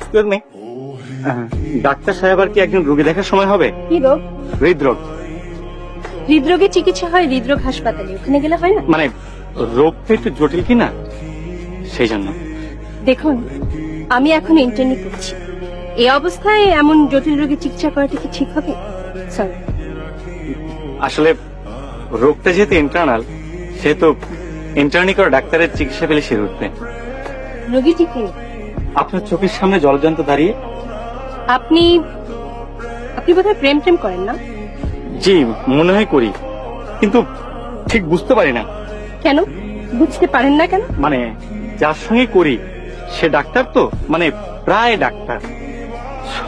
Excuse me, doctor সাহেব আর কি একজন রোগী দেখার সময় হবে? কি রোগ? হৃদরোগ। হৃদরোগের চিকিৎসা হয় হৃদরোগ হাসপাতালে, ওখানে গেলে হয় না? মানে রোগটা একটু জটিল কিনা, সেই জন্য। দেখুন, আমি এখন ইন্টার্নি করছি, এই অবস্থায় এমন জটিল রোগের চিকিৎসা করাটা কি ঠিক হবে? সরি। আসলে রোগটা যেহেতু ইন্টারনাল, সেহেতু ইন্টার্নি করা ডাক্তারের চিকিৎসা পেলে সেরে উঠবে। রোগী ঠিক নেই। আপনার চোখের সামনে জলজন্ত দাঁড়িয়ে। আপনি আপনি বোধহয় প্রেম প্রেম করেন না? জি, মনে হয় করি, কিন্তু ঠিক বুঝতে পারি না। কেন বুঝতে পারেন না কেন? মানে যার সঙ্গে করি সে ডাক্তার, তো মানে প্রায় ডাক্তার,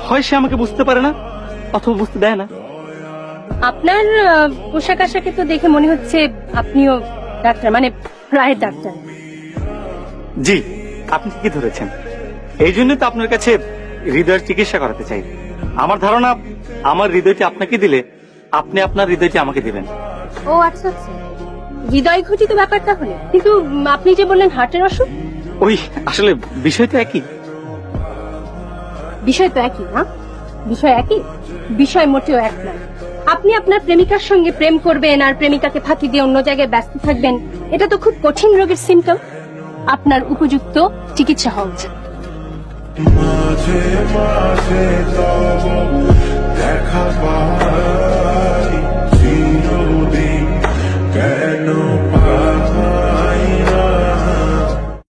হয় সে আমাকে বুঝতে পারে না অথবা বুঝতে দেয় না। আপনার পোশাক আশাকে তো দেখে মনে হচ্ছে আপনিও ডাক্তার, মানে প্রায় ডাক্তার। জি, আপনি ঠিকই ধরেছেন। এই জন্য তো আপনার কাছে হৃদয়ের চিকিৎসা করাতে চাই। আমার ধারণা, আমার হৃদয়টি আপনাকে দিলে আপনি আপনার হৃদয়টি আমাকে দিবেন। ও আচ্ছা আচ্ছা, হৃদয় ঘটিত ব্যাপারটা হলে। কিন্তু আপনি যে বললেন হার্টের অসুখ। ওই আসলে বিষয় তো একই। বিষয় তো একই না? বিষয় একই, বিষয় মোটেও এক নয়। আপনি আপনার প্রেমিকার সঙ্গে প্রেম করবেন আর প্রেমিকাকে ফাঁকি দিয়ে অন্য জায়গায় ব্যস্ত থাকবেন, এটা তো খুব কঠিন রোগের সিমটম। আপনার উপযুক্ত চিকিৎসা হওয়া উচিত। মাঝে মাঝে তব দেখা পাই চিরদিন, কেন